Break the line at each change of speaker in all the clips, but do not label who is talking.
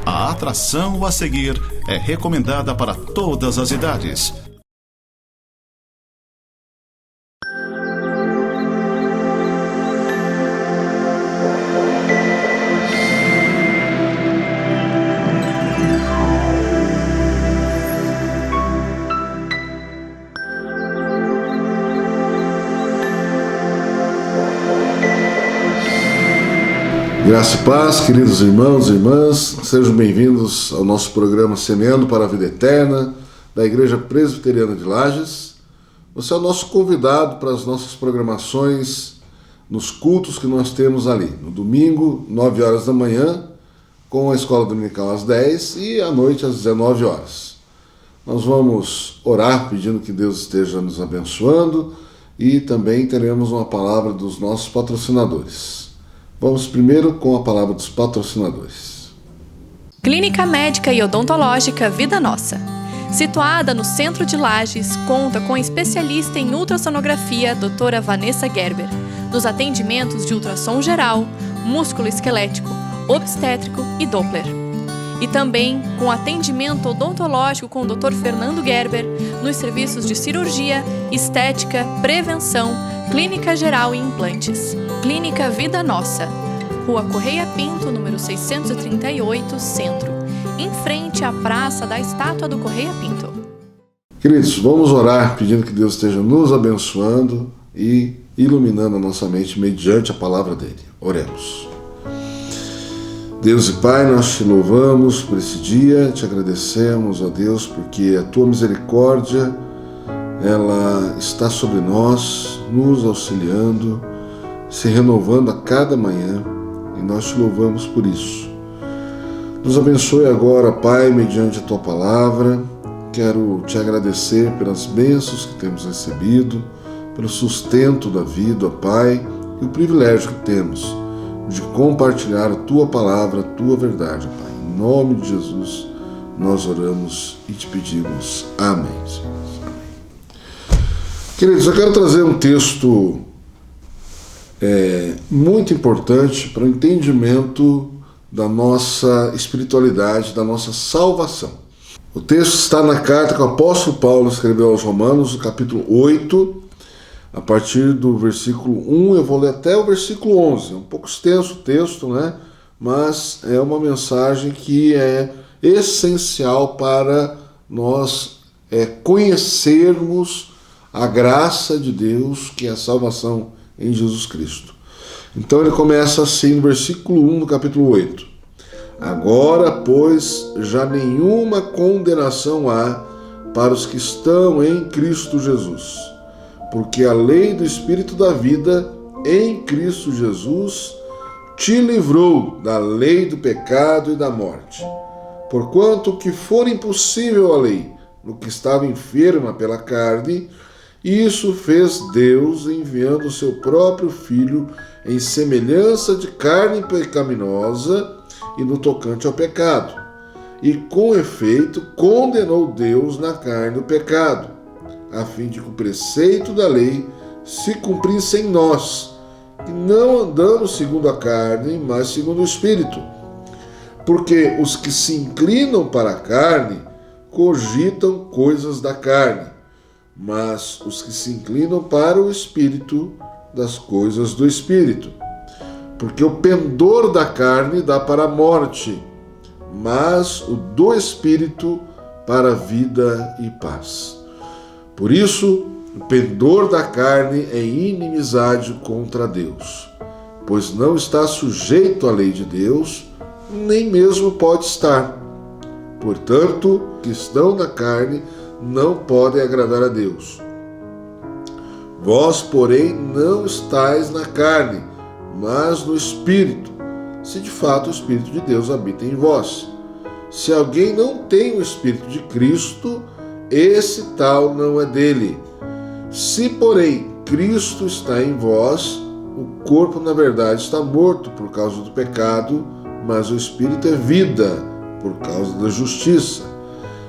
A atração a seguir é recomendada para todas as idades.
Graça e paz, queridos irmãos e irmãs, sejam bem-vindos ao nosso programa Semeando para a Vida Eterna, da Igreja Presbiteriana de Lages. Você é o nosso convidado para as nossas programações nos cultos que nós temos ali, no domingo, 9 horas da manhã, com a Escola Dominical às 10 e à noite às 19 horas. Nós vamos orar pedindo que Deus esteja nos abençoando e também teremos uma palavra dos nossos patrocinadores. Vamos primeiro com a palavra dos patrocinadores.
Clínica Médica e Odontológica Vida Nossa. Situada no centro de Lages, conta com a especialista em ultrassonografia, doutora Vanessa Gerber, nos atendimentos de ultrassom geral, músculo-esquelético, obstétrico e Doppler. E também com atendimento odontológico com o Dr. Fernando Gerber, nos serviços de cirurgia, estética, prevenção, clínica geral e implantes. Clínica Vida Nossa, Rua Correia Pinto, número 638, Centro, em frente à Praça da Estátua do Correia Pinto.
Queridos, vamos orar pedindo que Deus esteja nos abençoando e iluminando a nossa mente mediante a palavra dele. Oremos. Deus e Pai, nós te louvamos por esse dia, te agradecemos, ó Deus, porque a tua misericórdia, ela está sobre nós, nos auxiliando, se renovando a cada manhã, e nós te louvamos por isso. Nos abençoe agora, Pai, mediante a tua palavra. Quero te agradecer pelas bênçãos que temos recebido, pelo sustento da vida, ó Pai, e o privilégio que temos de compartilhar a tua palavra, a tua verdade, ó Pai. Em nome de Jesus, nós oramos e te pedimos. Amém, Senhor. Queridos, eu quero trazer um texto muito importante para o entendimento da nossa espiritualidade, da nossa salvação. O texto está na carta que o apóstolo Paulo escreveu aos Romanos, no capítulo 8, a partir do versículo 1, eu vou ler até o versículo 11. É um pouco extenso o texto, né? Mas é uma mensagem que é essencial para nós conhecermos a graça de Deus, que é a salvação em Jesus Cristo. Então ele começa assim no versículo 1 do capítulo 8. Agora, pois, já nenhuma condenação há para os que estão em Cristo Jesus, porque a lei do Espírito da vida em Cristo Jesus te livrou da lei do pecado e da morte. Porquanto o que for impossível à lei, no que estava enferma pela carne, isso fez Deus enviando o seu próprio Filho em semelhança de carne pecaminosa e no tocante ao pecado. E com efeito condenou Deus na carne o pecado, a fim de que o preceito da lei se cumprisse em nós, que não andamos segundo a carne, mas segundo o Espírito. Porque os que se inclinam para a carne cogitam coisas da carne, mas os que se inclinam para o Espírito, das coisas do Espírito. Porque o pendor da carne dá para a morte, mas o do Espírito para a vida e paz. Por isso, o pendor da carne é inimizade contra Deus, pois não está sujeito à lei de Deus, nem mesmo pode estar. Portanto, os que estão na carne não podem agradar a Deus. Vós, porém, não estáis na carne, mas no Espírito, se de fato o Espírito de Deus habita em vós. Se alguém não tem o Espírito de Cristo, esse tal não é dele. Se, porém, Cristo está em vós, o corpo, na verdade, está morto por causa do pecado, mas o Espírito é vida por causa da justiça.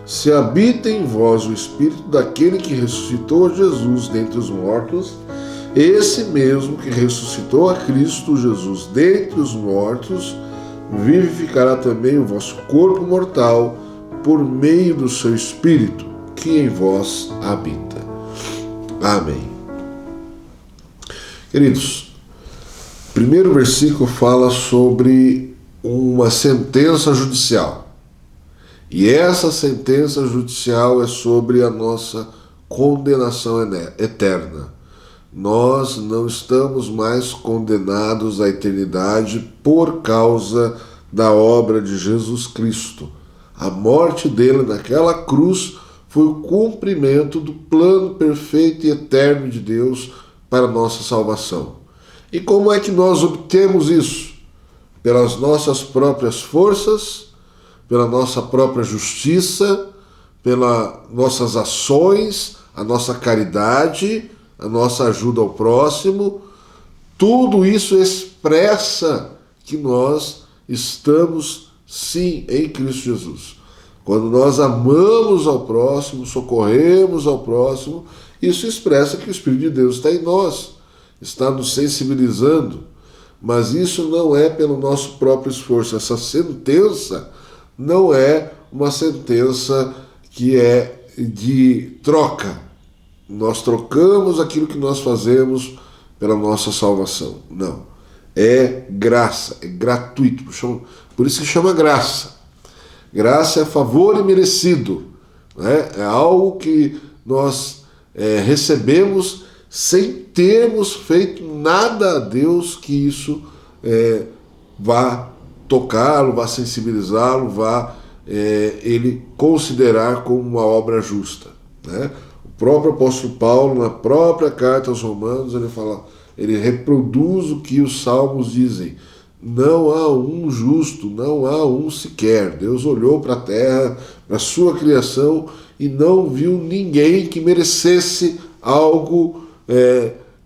Se habita em vós o Espírito daquele que ressuscitou Jesus dentre os mortos, esse mesmo que ressuscitou a Cristo Jesus dentre os mortos, vivificará também o vosso corpo mortal por meio do seu Espírito, que em vós habita. Amém. Queridos, o primeiro versículo fala sobre uma sentença judicial. E essa sentença judicial é sobre a nossa condenação eterna. Nós não estamos mais condenados à eternidade por causa da obra de Jesus Cristo. A morte dele naquela cruz foi o cumprimento do plano perfeito e eterno de Deus para a nossa salvação. E como é que nós obtemos isso? Pelas nossas próprias forças, pela nossa própria justiça, pelas nossas ações, a nossa caridade, a nossa ajuda ao próximo. Tudo isso expressa que nós estamos, sim, em Cristo Jesus. Quando nós amamos ao próximo, socorremos ao próximo, isso expressa que o Espírito de Deus está em nós, está nos sensibilizando. Mas isso não é pelo nosso próprio esforço. Essa sentença não é uma sentença que é de troca. Nós trocamos aquilo que nós fazemos pela nossa salvação. Não. É graça, é gratuito. Por isso que chama graça. Graça é favor imerecido. Né? É algo que nós recebemos sem termos feito nada a Deus que isso vá tocá-lo, vá sensibilizá-lo, vá ele considerar como uma obra justa. Né? O próprio apóstolo Paulo, na própria carta aos Romanos, ele reproduz o que os salmos dizem. Não há um justo, não há um sequer. Deus olhou para a terra, para a sua criação, e não viu ninguém que merecesse algo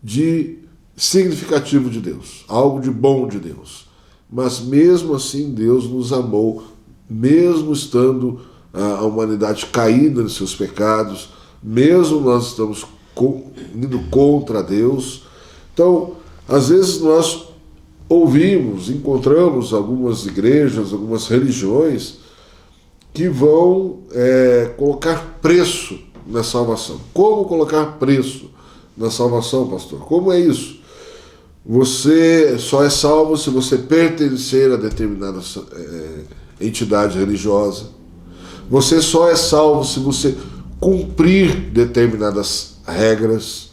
de significativo de Deus, algo de bom de Deus. Mas mesmo assim Deus nos amou, mesmo estando a humanidade caída nos seus pecados, mesmo nós estamos indo contra Deus. Então, às vezes nós ouvimos, encontramos algumas igrejas, algumas religiões que vão colocar preço na salvação. Como colocar preço na salvação, pastor? Como é isso? Você só é salvo se você pertencer a determinada entidade religiosa. Você só é salvo se você cumprir determinadas regras.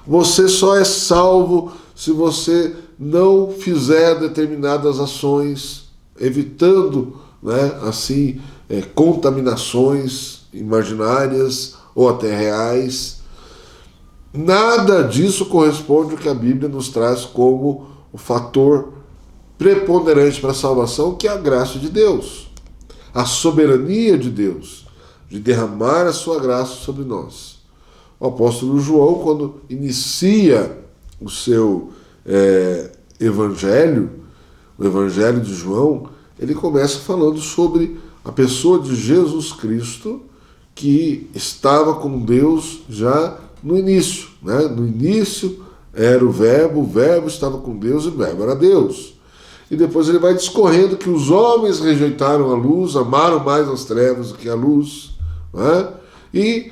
Você só é salvo se você não fizer determinadas ações, evitando, assim, contaminações imaginárias ou até reais. Nada disso corresponde ao que a Bíblia nos traz como o fator preponderante para a salvação, que é a graça de Deus, a soberania de Deus, de derramar a sua graça sobre nós. O apóstolo João, quando inicia o seu evangelho, o evangelho de João, ele começa falando sobre a pessoa de Jesus Cristo, que estava com Deus já no início. No início era o Verbo estava com Deus e o Verbo era Deus. E depois ele vai discorrendo que os homens rejeitaram a luz, amaram mais as trevas do que a luz. E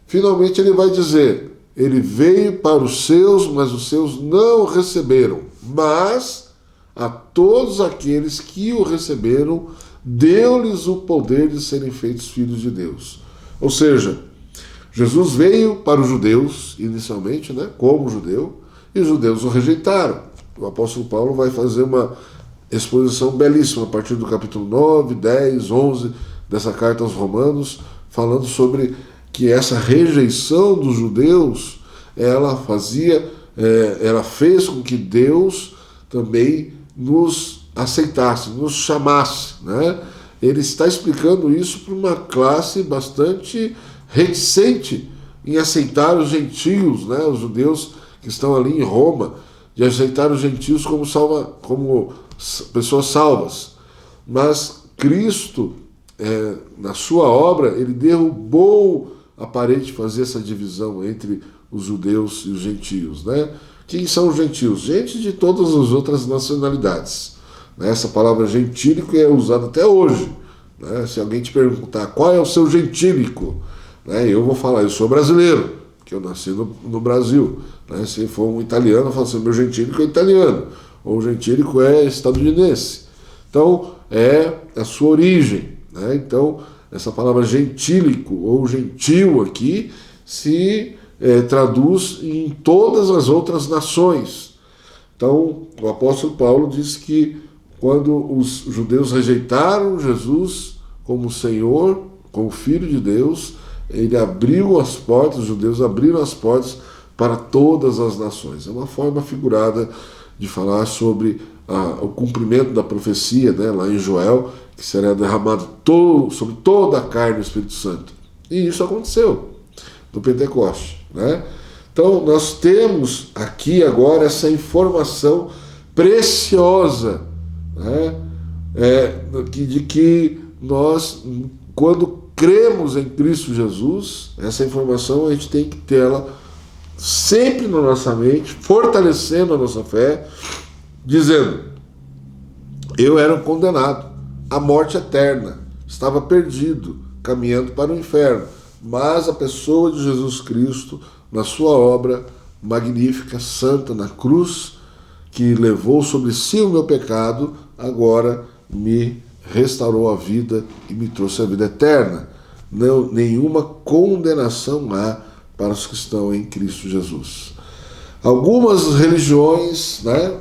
finalmente ele vai dizer: ele veio para os seus, mas os seus não o receberam. Mas a todos aqueles que o receberam, deu-lhes o poder de serem feitos filhos de Deus. Ou seja, Jesus veio para os judeus, inicialmente, como judeu, e os judeus o rejeitaram. O apóstolo Paulo vai fazer uma exposição belíssima a partir do capítulo 9, 10, 11 dessa carta aos Romanos, falando sobre que essa rejeição dos judeus, ela fez com que Deus também nos aceitasse, nos chamasse. Ele está explicando isso para uma classe bastante reticente em aceitar os gentios, os judeus que estão ali em Roma, de aceitar os gentios como pessoas salvas. Mas Cristo, na sua obra, ele derrubou a parede de fazer essa divisão entre os judeus e os gentios. Quem são os gentios? Gente de todas as outras nacionalidades. né? Essa palavra gentílico é usada até hoje, né? Se alguém te perguntar qual é o seu gentílico, né? Eu vou falar, eu sou brasileiro, que eu nasci no Brasil, né? Se for um italiano, eu falo assim, meu gentílico é italiano, ou o gentílico é estadunidense. Então, é a sua origem, né? Então, essa palavra gentílico ou gentil aqui se traduz em todas as outras nações. Então, o apóstolo Paulo diz que quando os judeus rejeitaram Jesus como Senhor, como Filho de Deus, ele abriu as portas, os judeus abriram as portas para todas as nações. É uma forma figurada de falar sobre o cumprimento da profecia, né, lá em Joel, que será derramado sobre toda a carne o Espírito Santo. E isso aconteceu no Pentecoste, né? Então nós temos aqui agora essa informação preciosa, né, de que nós, quando cremos em Cristo Jesus, essa informação a gente tem que ter ela sempre na nossa mente, fortalecendo a nossa fé, dizendo: eu era um condenado à morte eterna, estava perdido, caminhando para o inferno, mas a pessoa de Jesus Cristo, na sua obra magnífica, santa, na cruz, que levou sobre si o meu pecado, agora me restaurou a vida e me trouxe a vida eterna. Não, nenhuma condenação há para os que estão em Cristo Jesus. Algumas religiões, né,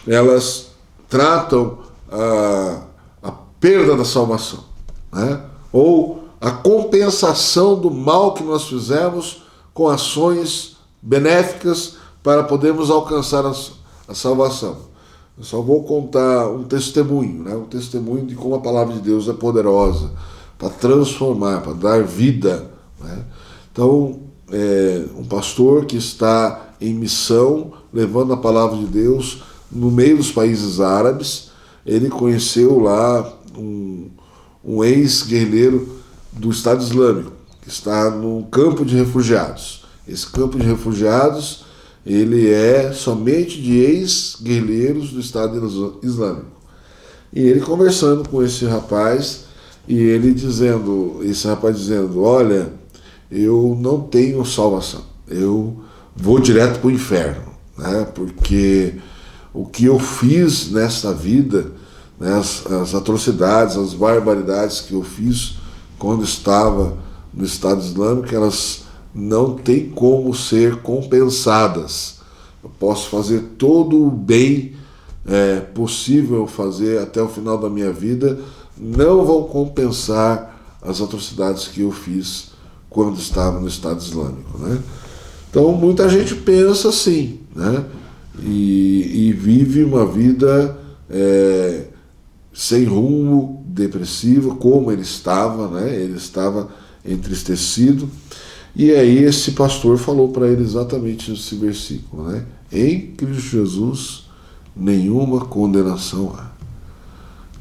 elas tratam a perda da salvação, né, ou a compensação do mal que nós fizemos com ações benéficas para podermos alcançar a salvação. Eu só vou contar um testemunho, né, um testemunho de como a palavra de Deus é poderosa para transformar, para dar vida, né? Então, um pastor que está em missão, levando a palavra de Deus no meio dos países árabes, ele conheceu lá um ex-guerrilheiro do Estado Islâmico, que está num campo de refugiados. Esse campo de refugiados, ele é somente de ex-guerrilheiros do Estado Islâmico. E ele conversando com esse rapaz, e esse rapaz dizendo: olha, eu não tenho salvação, eu vou direto para o inferno, né? Porque o que eu fiz nesta vida, né, as atrocidades, as barbaridades que eu fiz quando estava no Estado Islâmico, elas não têm como ser compensadas. Eu posso fazer todo o bem possível fazer até o final da minha vida, não vão compensar as atrocidades que eu fiz quando estava no Estado Islâmico, né? Então muita gente pensa assim, né? E vive uma vida sem rumo, depressiva, como ele estava, né? Ele estava entristecido. E aí esse pastor falou para ele exatamente esse versículo, né? Em Cristo Jesus nenhuma condenação há.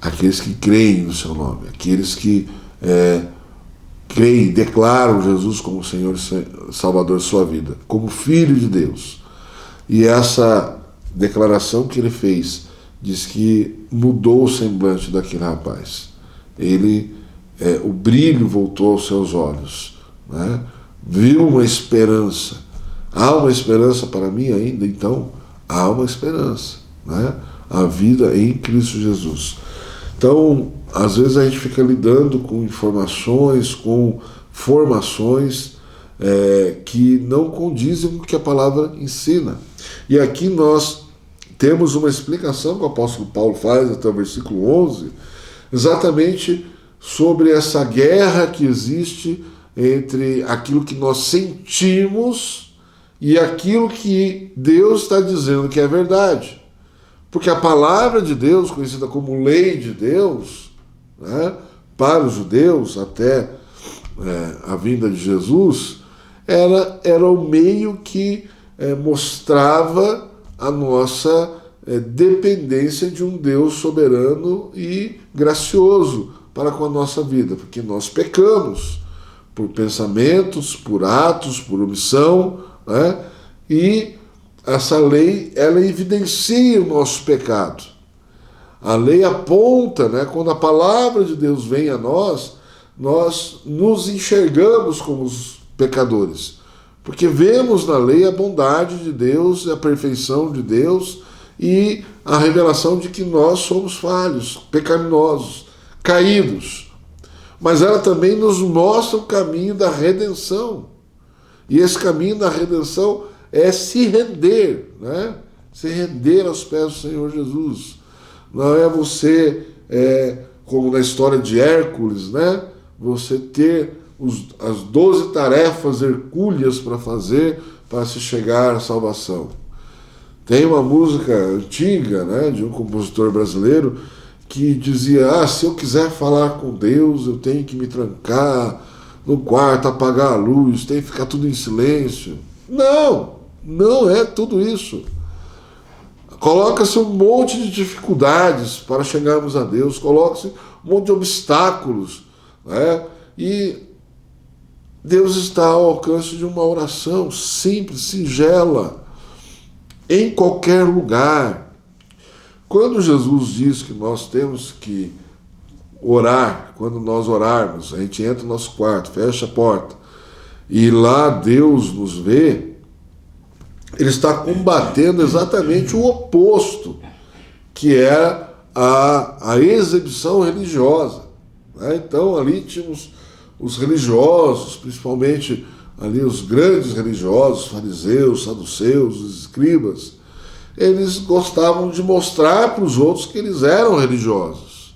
Aqueles que creem no seu nome, aqueles que creem, declaram Jesus como Senhor e Salvador de sua vida, como Filho de Deus. E essa declaração que ele fez diz que mudou o semblante daquele rapaz. O brilho voltou aos seus olhos, né? Viu uma esperança. Há uma esperança para mim ainda? Então, há uma esperança, né? A vida em Cristo Jesus. Então, às vezes a gente fica lidando com informações, com formações que não condizem com o que a palavra ensina. E aqui nós temos uma explicação que o apóstolo Paulo faz até o versículo 11, exatamente sobre essa guerra que existe entre aquilo que nós sentimos e aquilo que Deus está dizendo que é verdade. Porque a palavra de Deus, conhecida como lei de Deus, né, para os judeus até a vinda de Jesus, era o meio que mostrava a nossa dependência de um Deus soberano e gracioso para com a nossa vida, porque nós pecamos por pensamentos, por atos, por omissão, né? E essa lei, ela evidencia o nosso pecado. A lei aponta, né? Quando a palavra de Deus vem a nós, nós nos enxergamos como os pecadores, porque vemos na lei a bondade de Deus, a perfeição de Deus e a revelação de que nós somos falhos, pecaminosos, caídos. Mas ela também nos mostra o caminho da redenção. E esse caminho da redenção é se render, né? Se render aos pés do Senhor Jesus. Não é você, como na história de Hércules, né? Você ter as 12 tarefas hercúleas para fazer para se chegar à salvação. Tem uma música antiga, né, de um compositor brasileiro que dizia: se eu quiser falar com Deus, eu tenho que me trancar no quarto, apagar a luz, tem que ficar tudo em silêncio. Não é tudo isso. Coloca-se um monte de dificuldades para chegarmos a Deus, coloca-se um monte de obstáculos, né? E Deus está ao alcance de uma oração simples, singela, em qualquer lugar. Quando Jesus diz que nós temos que orar, quando nós orarmos, a gente entra no nosso quarto, fecha a porta, e lá Deus nos vê, ele está combatendo exatamente o oposto, que é a exibição religiosa, né? Então ali tínhamos os religiosos, principalmente ali os grandes religiosos, fariseus, saduceus, os escribas, eles gostavam de mostrar para os outros que eles eram religiosos.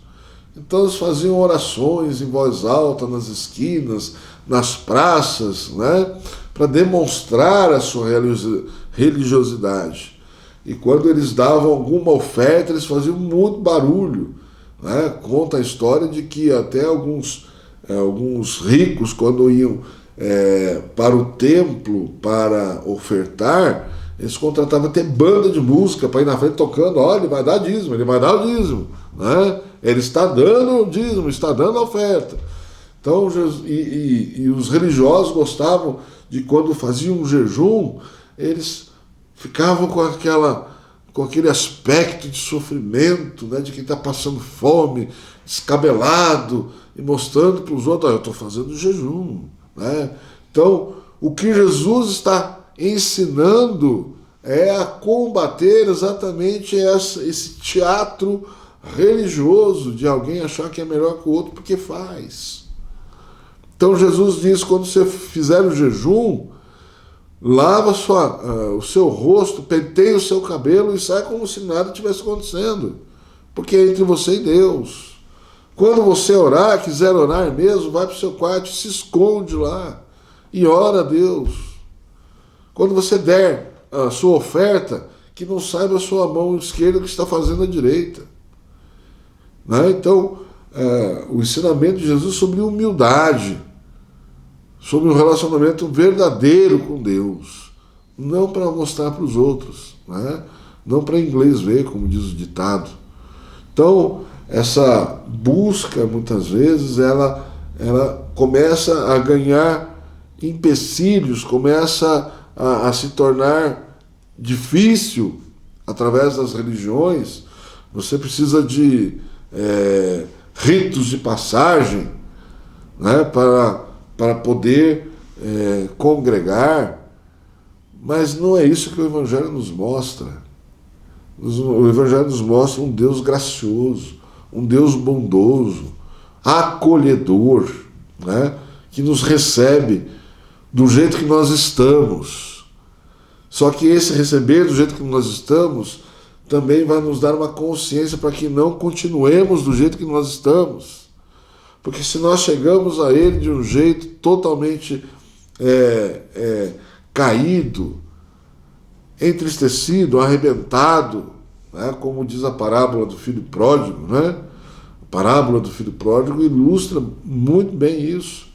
Então eles faziam orações em voz alta nas esquinas, nas praças, né, para demonstrar a sua religiosidade. E quando eles davam alguma oferta, eles faziam muito barulho, né? Conta a história de que até alguns ricos, quando iam para o templo para ofertar, eles contratavam até banda de música para ir na frente tocando: olha, ele vai dar dízimo, né? Ele está dando o dízimo, está dando a oferta. Então, e os religiosos gostavam de, quando faziam um jejum, eles ficavam com aquele aspecto de sofrimento, né, de quem está passando fome, descabelado, e mostrando para os outros: eu estou fazendo jejum, né? Então, o que Jesus está ensinando é a combater exatamente esse teatro religioso de alguém achar que é melhor que o outro porque faz. Então Jesus diz: quando você fizer o jejum, lava o seu rosto, penteie o seu cabelo e sai como se nada tivesse acontecendo, porque é entre você e Deus. Quando você orar, quiser orar mesmo, vai para o seu quarto e se esconde lá e ora a Deus. Quando você der a sua oferta, que não saiba a sua mão esquerda o que está fazendo a direita, né? Então, o ensinamento de Jesus sobre humildade, sobre um relacionamento verdadeiro com Deus, não para mostrar para os outros, né? Não para inglês ver, como diz o ditado. Então, essa busca, muitas vezes, ela começa a ganhar empecilhos, começa a se tornar difícil através das religiões. Você precisa de ritos de passagem, né, para poder congregar, mas não é isso que o Evangelho nos mostra. O Evangelho nos mostra um Deus gracioso, um Deus bondoso, acolhedor, né, que nos recebe do jeito que nós estamos. Só que esse receber do jeito que nós estamos também vai nos dar uma consciência para que não continuemos do jeito que nós estamos. Porque se nós chegamos a Ele de um jeito totalmente caído, entristecido, arrebentado, né, como diz a parábola do filho pródigo, né? A parábola do filho pródigo ilustra muito bem isso,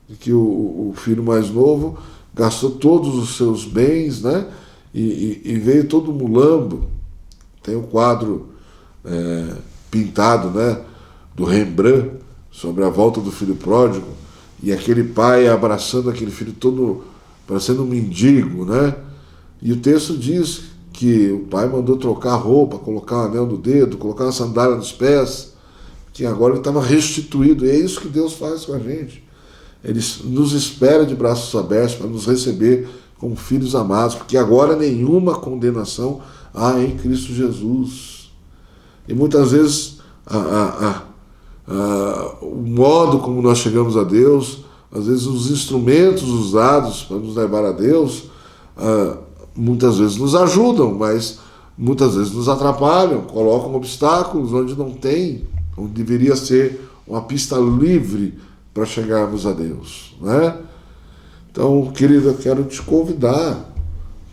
de que o filho mais novo gastou todos os seus bens, né, e veio todo mulambo. Tem um quadro pintado, né, do Rembrandt sobre a volta do filho pródigo, e aquele pai abraçando aquele filho todo parecendo um mendigo, né? E o texto diz que o pai mandou trocar a roupa, colocar um anel no dedo, colocar uma sandália nos pés, que agora ele estava restituído. E é isso que Deus faz com a gente. Ele nos espera de braços abertos para nos receber como filhos amados, porque agora nenhuma condenação há em Cristo Jesus. E muitas vezes o modo como nós chegamos a Deus, às vezes os instrumentos usados para nos levar a Deus, muitas vezes nos ajudam, mas muitas vezes nos atrapalham, colocam obstáculos onde não tem, onde deveria ser uma pista livre para chegarmos a Deus, né? Então, querido, eu quero te convidar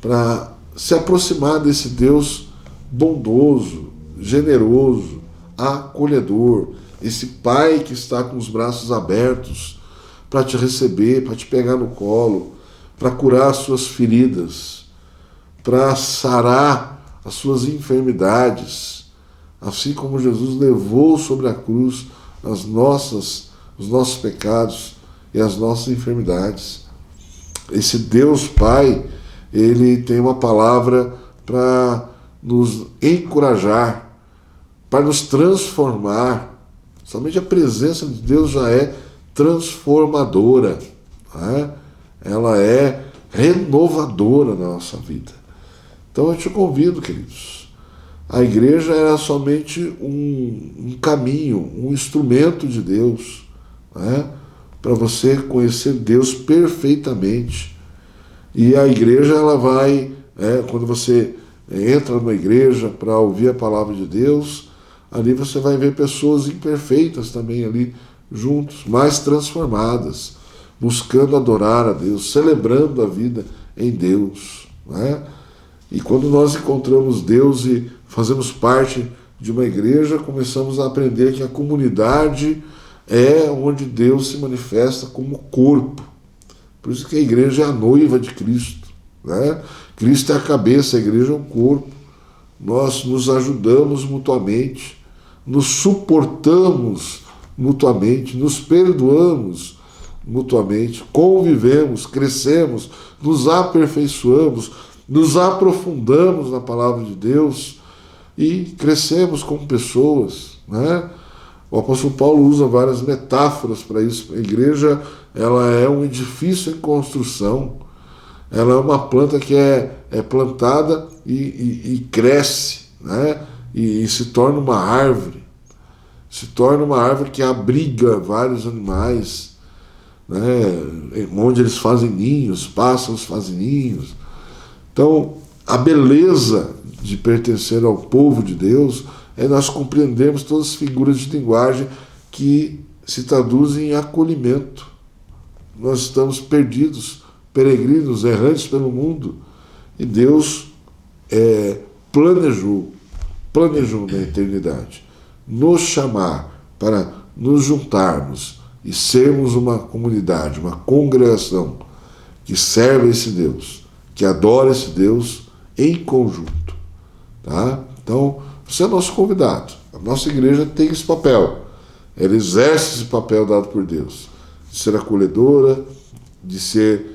para se aproximar desse Deus bondoso, generoso, acolhedor, esse Pai que está com os braços abertos para te receber, para te pegar no colo, para curar as suas feridas, para sarar as suas enfermidades, assim como Jesus levou sobre a cruz os nossos pecados e as nossas enfermidades. Esse Deus Pai, ele tem uma palavra para nos encorajar, para nos transformar. Somente a presença de Deus já é transformadora, né? Ela é renovadora na nossa vida. Então eu te convido, queridos. A igreja era somente um caminho, um instrumento de Deus, né? Para você conhecer Deus perfeitamente. E a igreja, ela vai, quando você entra numa igreja para ouvir a palavra de Deus, ali você vai ver pessoas imperfeitas também ali juntos, mais transformadas, buscando adorar a Deus, celebrando a vida em Deus, né? E quando nós encontramos Deus e fazemos parte de uma igreja, começamos a aprender que a comunidade é onde Deus se manifesta como corpo. Por isso que a igreja é a noiva de Cristo, né? Cristo é a cabeça, a igreja é o corpo. Nós nos ajudamos mutuamente, nos suportamos mutuamente, nos perdoamos mutuamente, convivemos, crescemos, nos aperfeiçoamos, nos aprofundamos na palavra de Deus e crescemos como pessoas, né? O apóstolo Paulo usa várias metáforas para isso. A igreja, ela é um edifício em construção. Ela é uma planta que é plantada e cresce, né? E se torna uma árvore. Se torna uma árvore que abriga vários animais, né? Onde eles fazem ninhos, pássaros fazem ninhos. Então, a beleza de pertencer ao povo de Deus é nós compreendermos todas as figuras de linguagem que se traduzem em acolhimento. Nós estamos perdidos, peregrinos, errantes pelo mundo, e Deus planejou na eternidade nos chamar para nos juntarmos e sermos uma comunidade, uma congregação que serve esse Deus, que adora esse Deus em conjunto, tá? Então, você é nosso convidado. A nossa igreja tem esse papel. Ela exerce esse papel dado por Deus, de ser acolhedora, de ser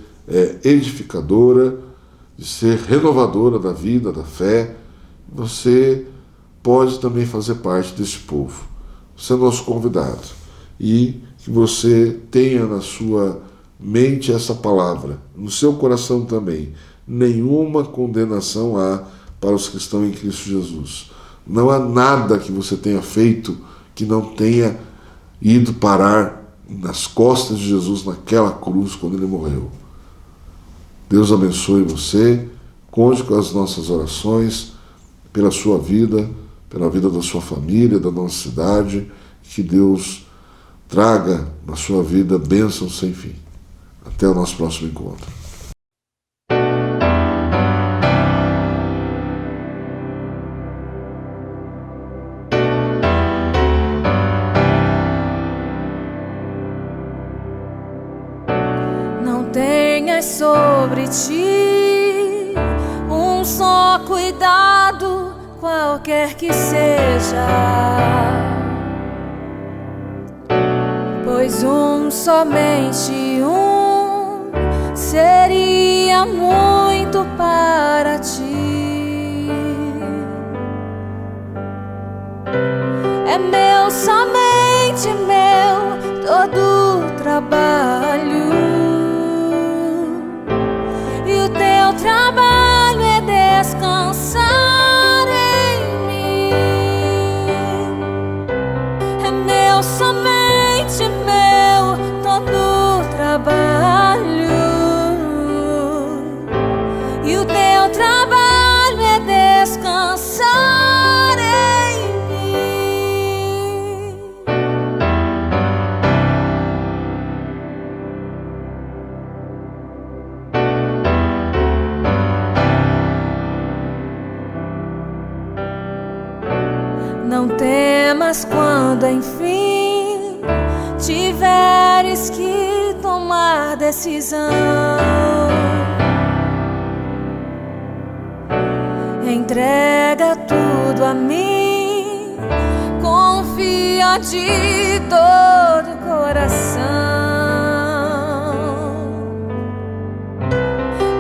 edificadora, de ser renovadora da vida, da fé. Você pode também fazer parte desse povo. Você é nosso convidado. E que você tenha na sua mente essa palavra, no seu coração também. Nenhuma condenação há para os que estão em Cristo Jesus. Não há nada que você tenha feito que não tenha ido parar nas costas de Jesus naquela cruz quando ele morreu. Deus abençoe você, conte com as nossas orações pela sua vida, pela vida da sua família, da nossa cidade, que Deus traga na sua vida bênçãos sem fim. Até o nosso próximo encontro.
Sobre ti um só cuidado, qualquer que seja, pois somente seria muito para ti. é meu, somente meu, todo o trabalho. E o teu trabalho é descansar em mim. É meu, somente meu, todo o trabalho. E o teu trabalho é descansar em mim. Não temas quando enfim tiveres que tomar decisão. Entrega tudo a mim, confia de todo o coração.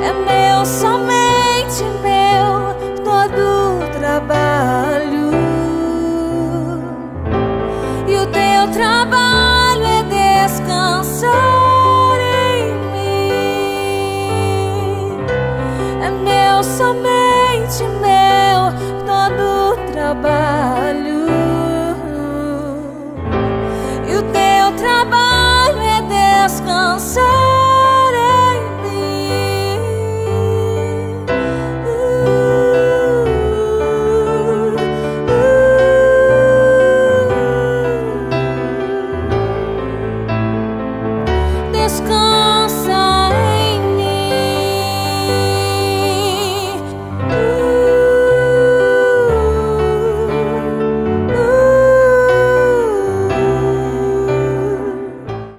É meu, somente meu, todo o trabalho. E o teu trabalho é descansar em mim. É meu, somente meu, todo o trabalho. E o teu trabalho é descansar em mim. Descansa.